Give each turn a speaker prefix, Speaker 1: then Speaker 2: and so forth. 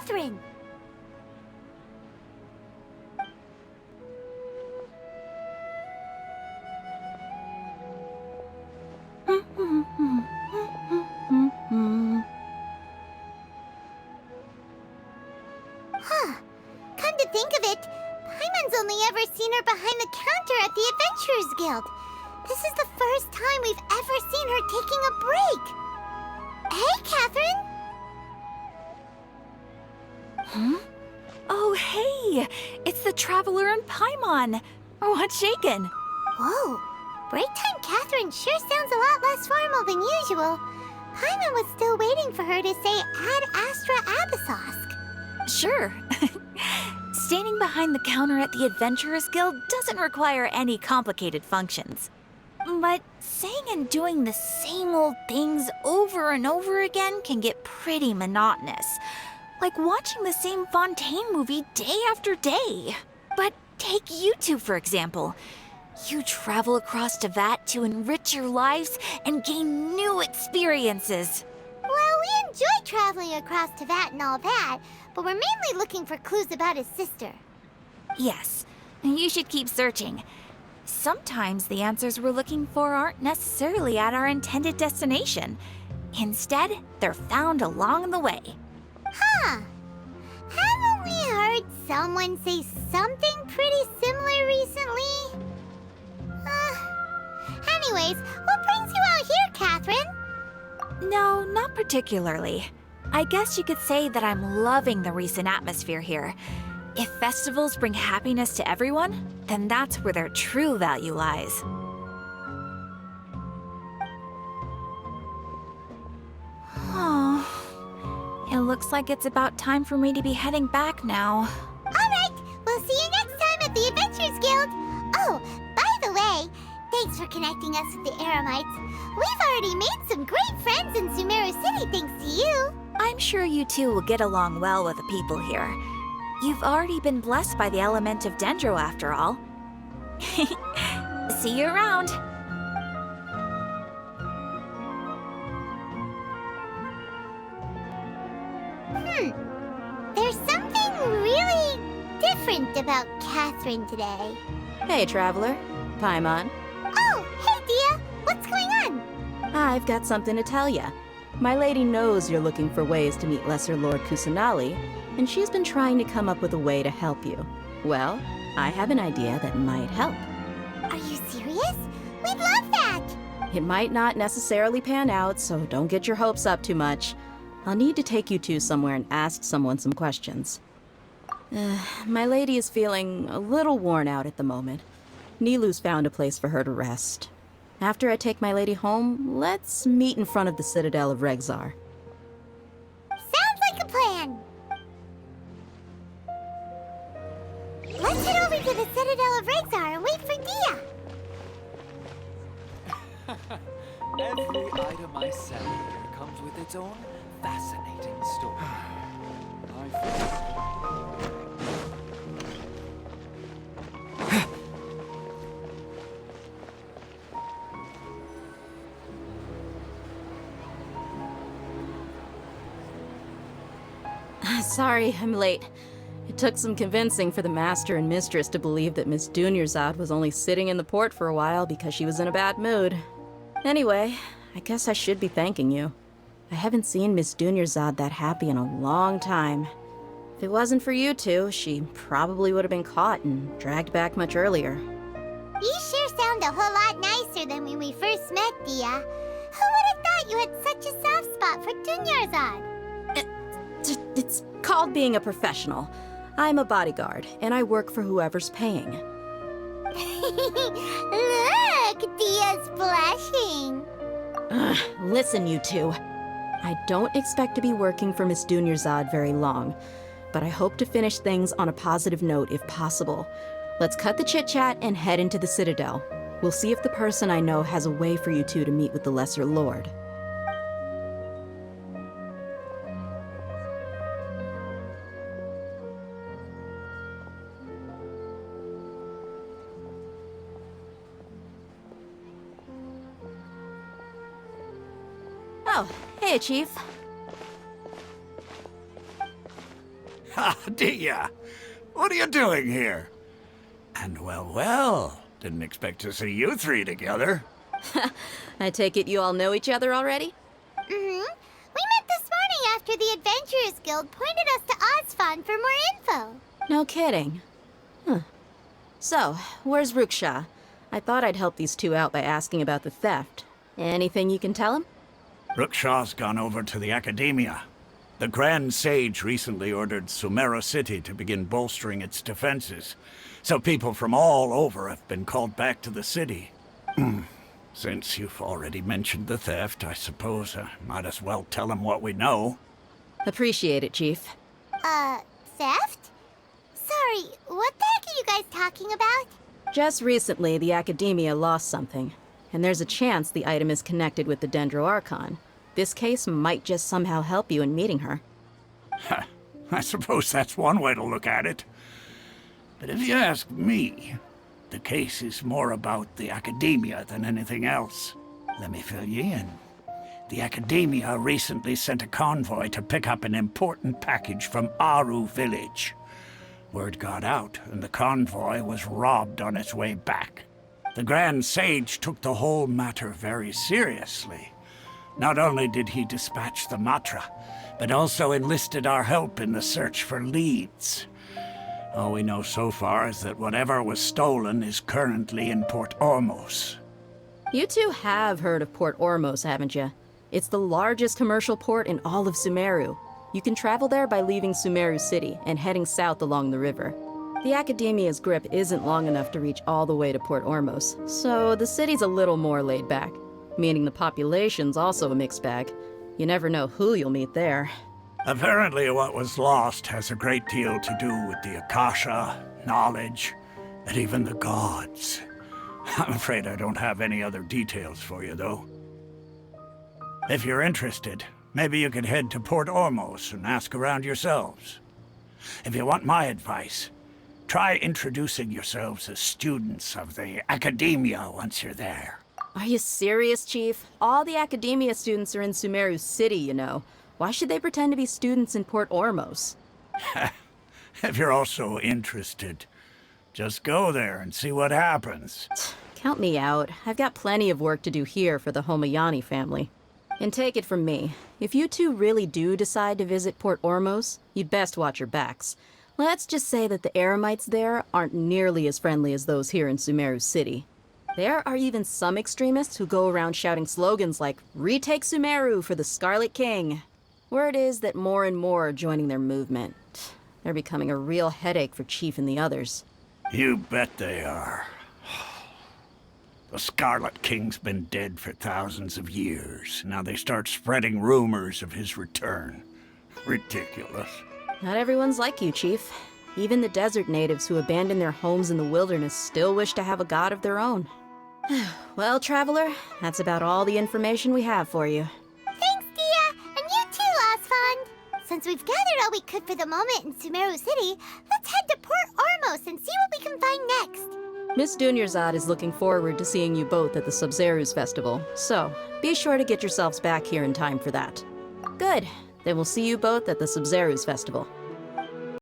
Speaker 1: Kathryne! Huh. Come to think of it, Paimon's only ever seen her behind the counter at the Adventurers Guild. This is the first time we've ever seen her taking a break. Hey, Kathryne!
Speaker 2: Huh? Oh, hey! It's the Traveler and Paimon! What's shaken?
Speaker 1: Whoa. Break time Kathryne sure sounds a lot less formal than usual. Paimon was still waiting for her to say Ad Astra Abyssosque.
Speaker 2: Sure. Standing behind the counter at the Adventurers Guild doesn't require any complicated functions. But saying and doing the same old things over and over again can get pretty monotonous. Like watching the same Fontaine movie day after day. But take you two, for example. You travel across Teyvat to enrich your lives and gain new experiences.
Speaker 1: Well, we enjoy traveling across Teyvat and all that, but we're mainly looking for clues about his sister.
Speaker 2: Yes, you should keep searching. Sometimes the answers we're looking for aren't necessarily at our intended destination. Instead, they're found along the way.
Speaker 1: Huh. Haven't we heard someone say something pretty similar recently? Anyways, what brings you out here, Kathryne?
Speaker 2: No, not particularly. I guess you could say that I'm loving the recent atmosphere here. If festivals bring happiness to everyone, then that's where their true value lies. Oh, it looks like it's about time for me to be heading back now.
Speaker 1: Alright, we'll see you next time at the Adventurers Guild. Oh, by the way, thanks for connecting us with the Eremites. We've already made some great friends in Sumeru City thanks to you.
Speaker 2: I'm sure you two will get along well with the people here. You've already been blessed by the element of Dendro after all. See you around.
Speaker 1: There's something really different about Kathryne today.
Speaker 3: Hey, Traveler. Paimon.
Speaker 1: Oh, hey, Dia. What's going on?
Speaker 3: I've got something to tell ya. My lady knows you're looking for ways to meet Lesser Lord Kusanali, and she's been trying to come up with a way to help you. Well, I have an idea that might help.
Speaker 1: Are you serious? We'd love that!
Speaker 3: It might not necessarily pan out, so don't get your hopes up too much. I'll need to take you two somewhere and ask someone some questions. My lady is feeling a little worn out at the moment. Nilu's found a place for her to rest. After I take my lady home, let's meet in front of the Citadel of Regzar.
Speaker 1: Sounds like a plan! Let's head over to the Citadel of Regzar and wait for Dia!
Speaker 4: Every item I sell here comes with its own fascinating story.
Speaker 3: Sorry, I'm late. It took some convincing for the Master and Mistress to believe that Miss Dunyarzad was only sitting in the port for a while because she was in a bad mood. Anyway, I guess I should be thanking you. I haven't seen Miss Dunyarzad that happy in a long time. If it wasn't for you two, she probably would have been caught and dragged back much earlier.
Speaker 1: You sure sound a whole lot nicer than when we first met, Dia. Who would have thought you had such a soft spot for Dunyarzad?
Speaker 3: It's called being a professional. I'm a bodyguard, and I work for whoever's paying.
Speaker 1: Look, Dia's blushing.
Speaker 3: Listen, you two. I don't expect to be working for Miss Dunyarzad very long, but I hope to finish things on a positive note if possible. Let's cut the chit-chat and head into the Citadel. We'll see if the person I know has a way for you two to meet with the Lesser Lord. Oh, hey, Chief.
Speaker 5: Ah, Dia! What are you doing here? And well, didn't expect to see you three together.
Speaker 3: I take it you all know each other already?
Speaker 1: Mm-hmm. We met this morning after the Adventurers Guild pointed us to Ozfon for more info.
Speaker 3: No kidding. Huh. So, where's Ruksha? I thought I'd help these two out by asking about the theft. Anything you can tell him?
Speaker 5: Rukshaw's gone over to the Academia. The Grand Sage recently ordered Sumeru City to begin bolstering its defenses, so people from all over have been called back to the city. Since you've already mentioned the theft, I suppose I might as well tell him what we know.
Speaker 3: Appreciate it, Chief.
Speaker 1: Theft? Sorry, what the heck are you guys talking about?
Speaker 3: Just recently, the Academia lost something, and there's a chance the item is connected with the Dendro Archon. This case might just somehow help you in meeting her.
Speaker 5: I suppose that's one way to look at it. But if you ask me, the case is more about the Academia than anything else. Let me fill you in. The Academia recently sent a convoy to pick up an important package from Aru village. Word got out, and the convoy was robbed on its way back. The Grand Sage took the whole matter very seriously. Not only did he dispatch the Matra, but also enlisted our help in the search for leads. All we know so far is that whatever was stolen is currently in Port Ormos.
Speaker 3: You two have heard of Port Ormos, haven't you? It's the largest commercial port in all of Sumeru. You can travel there by leaving Sumeru City and heading south along the river. The Academia's grip isn't long enough to reach all the way to Port Ormos, so the city's a little more laid back, meaning the population's also a mixed bag. You never know who you'll meet there.
Speaker 5: Apparently what was lost has a great deal to do with the Akasha, knowledge, and even the gods. I'm afraid I don't have any other details for you, though. If you're interested, maybe you could head to Port Ormos and ask around yourselves. If you want my advice, try introducing yourselves as students of the Academia once you're there.
Speaker 3: Are you serious, Chief? All the Academia students are in Sumeru City, you know. Why should they pretend to be students in Port Ormos?
Speaker 5: If you're also interested, just go there and see what happens.
Speaker 3: Count me out. I've got plenty of work to do here for the Homayani family. And take it from me, if you two really do decide to visit Port Ormos, you'd best watch your backs. Let's just say that the Eremites there aren't nearly as friendly as those here in Sumeru City. There are even some extremists who go around shouting slogans like, "Retake Sumeru for the Scarlet King." Word is that more and more are joining their movement. They're becoming a real headache for Chief and the others.
Speaker 5: You bet they are. The Scarlet King's been dead for thousands of years. Now they start spreading rumors of his return. Ridiculous.
Speaker 3: Not everyone's like you, Chief. Even the desert natives who abandoned their homes in the wilderness still wish to have a god of their own. Well, Traveler, that's about all the information we have for you.
Speaker 1: Thanks, Dia, and you too, Ozfond. Since we've gathered all we could for the moment in Sumeru City, let's head to Port Ormos and see what we can find next.
Speaker 3: Miss Dunyarzad is looking forward to seeing you both at the Sub-Zeru's festival, so be sure to get yourselves back here in time for that. Good. Then we'll see you both at the Sub-Zeru's festival.